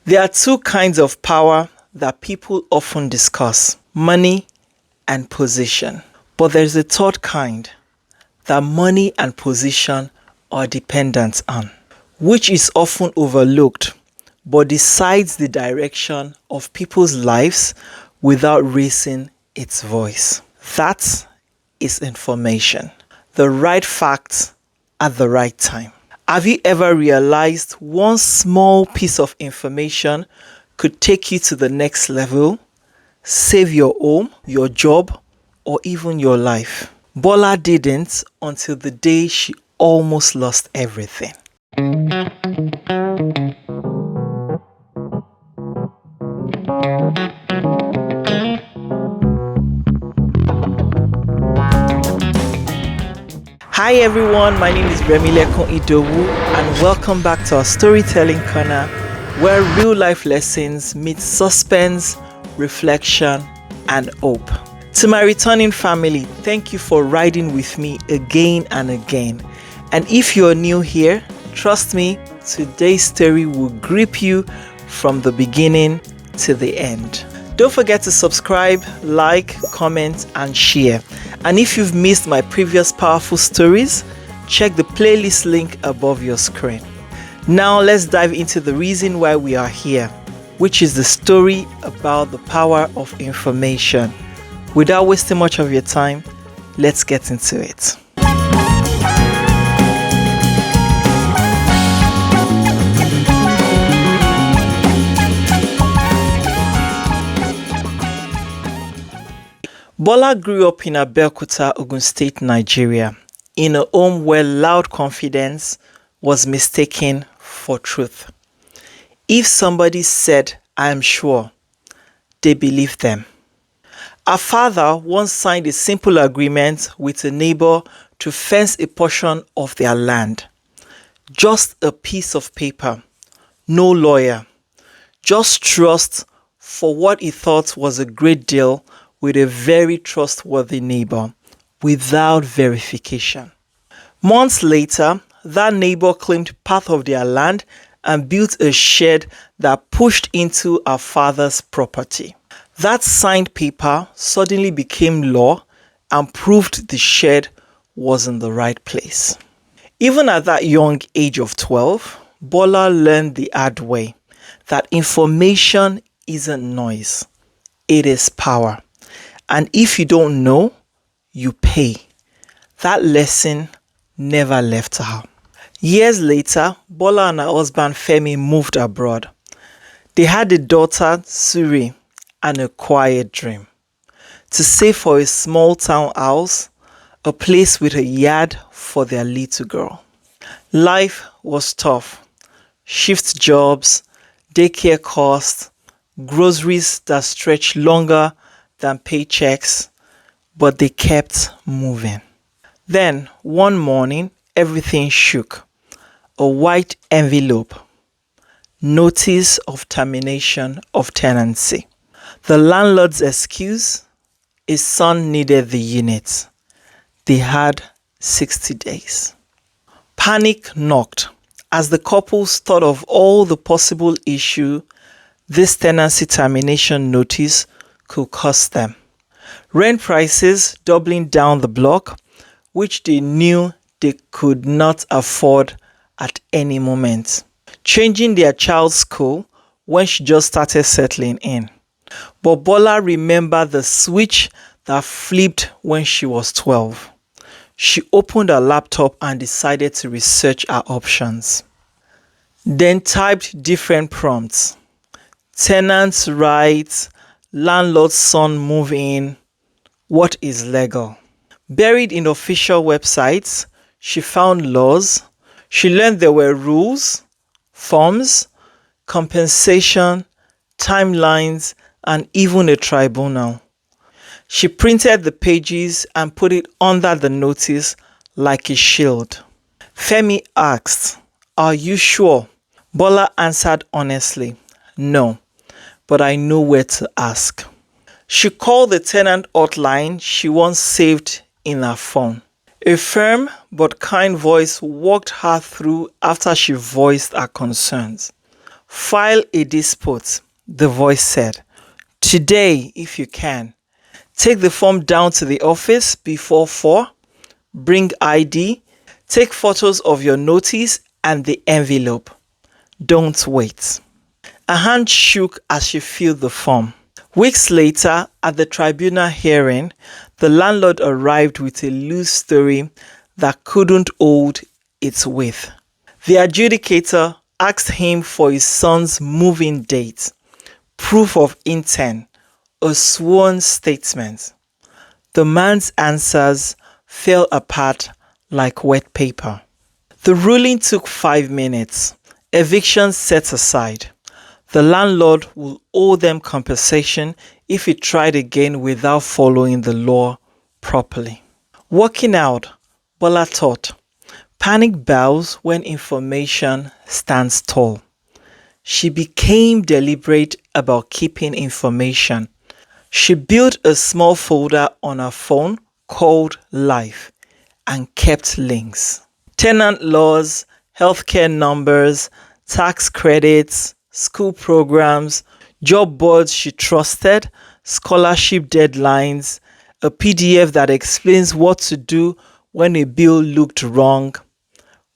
There are two kinds of power that people often discuss: money and position. But there's a third kind that money and position are dependent on, which is often overlooked but decides the direction of people's lives without raising its voice. That is information. The right facts at the right time. Have you ever realized one small piece of information could take you to the next level, save your home, your job, or even your life? Bola didn't until the day she almost lost everything. Hi everyone, my name is Remilekun Idowu and welcome back to our storytelling corner where real life lessons meet suspense, reflection and hope. To my returning family, thank you for riding with me again and again. And if you're new here, trust me, today's story will grip you from the beginning to the end. Don't forget to subscribe, like, comment, and share. And if you've missed my previous powerful stories, check the playlist link above your screen. Now let's dive into the reason why we are here, which is the story about the power of information. Without wasting much of your time, let's get into it. Bola grew up in Abeokuta, Ogun State, Nigeria, in a home where loud confidence was mistaken for truth. If somebody said, "I am sure," they believed them. Her father once signed a simple agreement with a neighbor to fence a portion of their land. Just a piece of paper, no lawyer, just trust for what he thought was a great deal with a very trustworthy neighbor, without verification. Months later, that neighbor claimed part of their land and built a shed that pushed into her father's property. That signed paper suddenly became law and proved the shed was in the right place. Even at that young age of 12, Bola learned the hard way that information isn't noise, it is power. And if you don't know, you pay. That lesson never left her. Years later, Bola and her husband Femi moved abroad. They had a daughter, Suri, and a quiet dream: to save for a small town house, a place with a yard for their little girl. Life was tough. Shift jobs, daycare costs, groceries that stretched longer than paychecks, but they kept moving. Then, one morning, everything shook. A white envelope. Notice of termination of tenancy. The landlord's excuse: his son needed the unit. They had 60 days. Panic knocked as the couples thought of all the possible issues this tenancy termination notice could cost them. Rent prices doubling down the block, which they knew they could not afford at any moment. Changing their child's school when she just started settling in. But Bola remembered the switch that flipped when she was 12. She opened her laptop and decided to research her options. Then typed different prompts: tenants' rights, landlord's son move in, what is legal? Buried in official websites, she found laws. She learned there were rules, forms, compensation, timelines, and even a tribunal. She printed the pages and put it under the notice like a shield. Femi asked, "Are you sure?" Bola answered honestly, "No, but I know where to ask." She called the tenant hotline she once saved in her phone. A firm but kind voice walked her through after she voiced her concerns. File a dispute, the voice said. Today, if you can. Take the form down to the office before 4. Bring ID. Take photos of your notice and the envelope. Don't wait. A hand shook as she filled the form. Weeks later, at the tribunal hearing, the landlord arrived with a loose story that couldn't hold its weight. The adjudicator asked him for his son's move-in date, proof of intent, a sworn statement. The man's answers fell apart like wet paper. The ruling took 5 minutes. Eviction set aside. The landlord will owe them compensation if he tried again without following the law properly. Working out, Bola thought, panic bows when information stands tall. She became deliberate about keeping information. She built a small folder on her phone called Life and kept links. Tenant laws, healthcare numbers, tax credits, school programs, job boards she trusted, scholarship deadlines, a PDF that explains what to do when a bill looked wrong.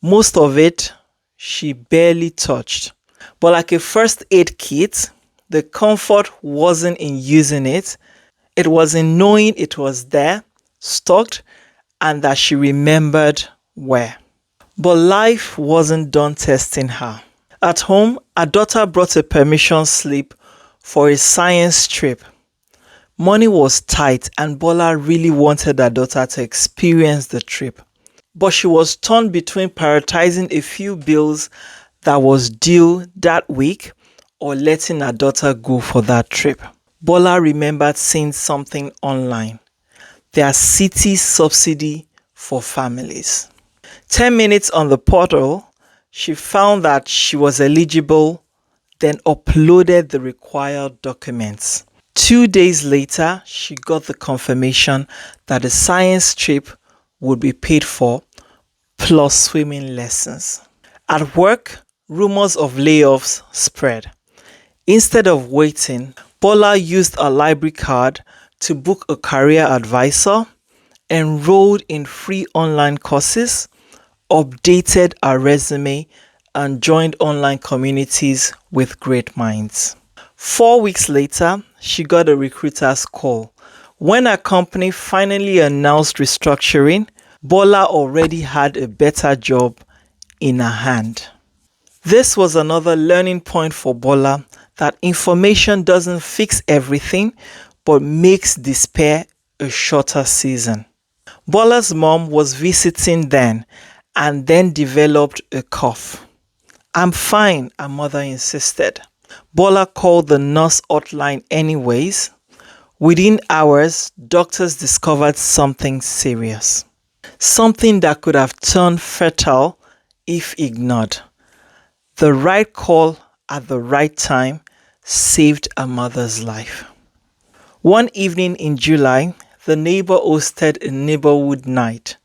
Most of it she barely touched. But like a first aid kit, the comfort wasn't in using it. It was in knowing it was there, stocked, and that she remembered where. But life wasn't done testing her. At home, her daughter brought a permission slip for a science trip. Money was tight and Bola really wanted her daughter to experience the trip. But she was torn between prioritizing a few bills that was due that week or letting her daughter go for that trip. Bola remembered seeing something online. Their city subsidy for families. 10 minutes on the portal, she found that she was eligible, then uploaded the required documents. 2 days later, she got the confirmation that the science trip would be paid for, plus swimming lessons. At work, rumors of layoffs spread. Instead of waiting, Bola used a library card to book a career advisor, enrolled in free online courses, updated her resume, and joined online communities with great minds. 4 weeks later, she got a recruiter's call. When her company finally announced restructuring, Bola already had a better job in her hand. This was another learning point for Bola, that information doesn't fix everything, but makes despair a shorter season. Bola's mom was visiting then and then developed a cough. I'm fine, her mother insisted. Bola called the nurse hotline anyways. Within hours, doctors discovered something serious. Something that could have turned fatal if ignored. The right call at the right time saved her mother's life. One evening in July, the neighbor hosted a neighborhood night.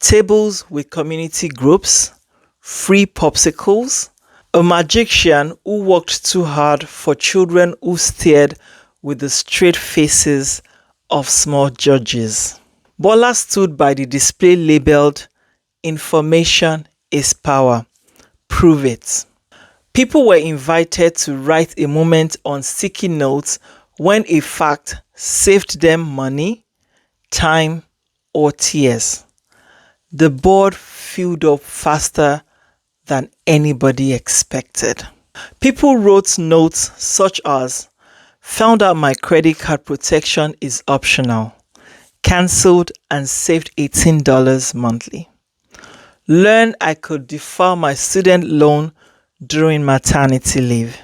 Tables with community groups, free popsicles, a magician who worked too hard for children who stared with the straight faces of small judges. Bola stood by the display labeled, "Information is power. Prove it." People were invited to write a moment on sticky notes when a fact saved them money, time, or tears. The board filled up faster than anybody expected. People wrote notes such as, "Found out my credit card protection is optional. Cancelled and saved $18 monthly. Learned I could defer my student loan during maternity leave.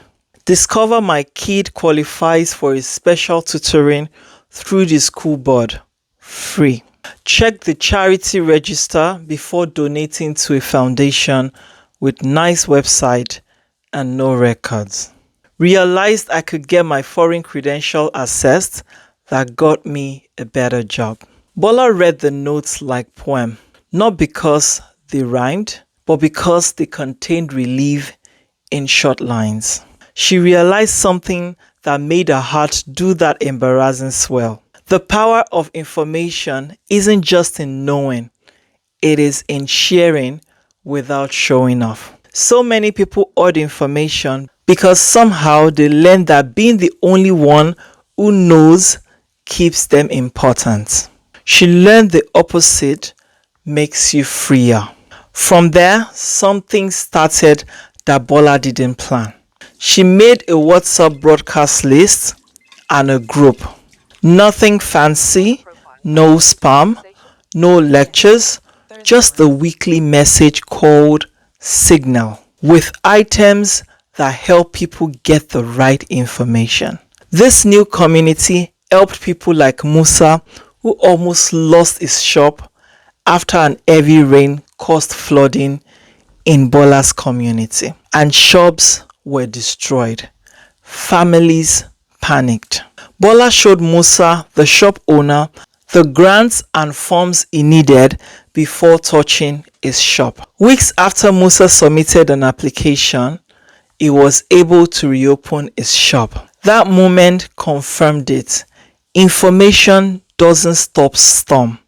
Discover my kid qualifies for a special tutoring through the school board. Free. Check the charity register before donating to a foundation with nice website and no records. Realized I could get my foreign credential assessed. That got me a better job." Bola read the notes like poem, not because they rhymed, but because they contained relief in short lines. She realized something that made her heart do that embarrassing swell. The power of information isn't just in knowing, it is in sharing without showing off. So many people hoard information because somehow they learn that being the only one who knows keeps them important. She learned the opposite makes you freer. From there, something started that Bola didn't plan. She made a WhatsApp broadcast list and a group. Nothing fancy, no spam, no lectures, just a weekly message called Signal with items that help people get the right information. This new community helped people like Musa, who almost lost his shop after an heavy rain caused flooding in Bola's community, and shops were destroyed. Families panicked. Bola showed Musa, the shop owner, the grants and forms he needed before touching his shop. Weeks after Musa submitted an application, he was able to reopen his shop. That moment confirmed it. Information doesn't stop storm,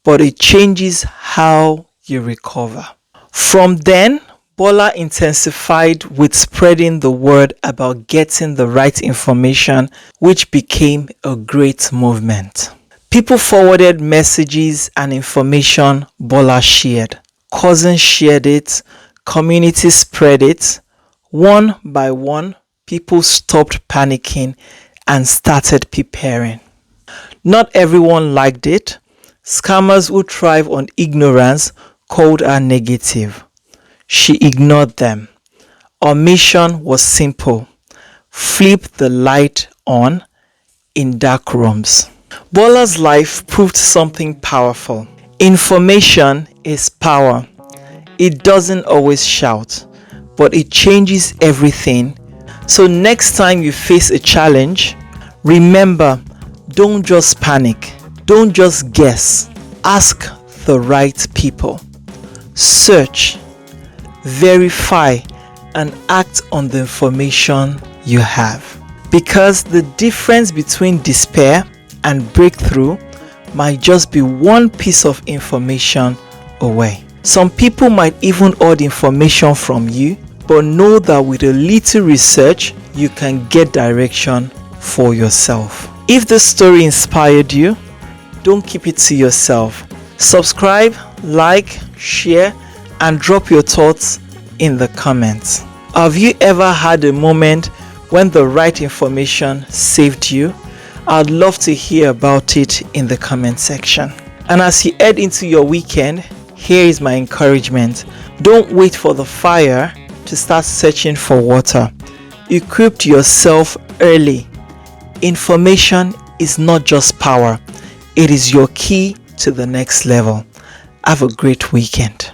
but it changes how you recover. From then, Bola intensified with spreading the word about getting the right information, which became a great movement. People forwarded messages and information Bola shared. Cousins shared it, communities spread it. One by one, people stopped panicking and started preparing. Not everyone liked it. Scammers who thrive on ignorance called her negative. She ignored them. Our mission was simple: flip the light on in dark rooms. Bola's life proved something powerful. Information is power. It doesn't always shout, but it changes everything. So next time you face a challenge, remember, don't just panic. Don't just guess. Ask the right people. Search, verify, and act on the information you have. Because the difference between despair and breakthrough might just be one piece of information away. Some people might even hoard information from you, but know that with a little research, you can get direction for yourself. If this story inspired you, don't keep it to yourself. Subscribe, like, share, and drop your thoughts in the comments. Have you ever had a moment when the right information saved you? I'd love to hear about it in the comment section. And as you head into your weekend, here is my encouragement. Don't wait for the fire to start searching for water. Equip yourself early. Information is not just power, it is your key to the next level. Have a great weekend.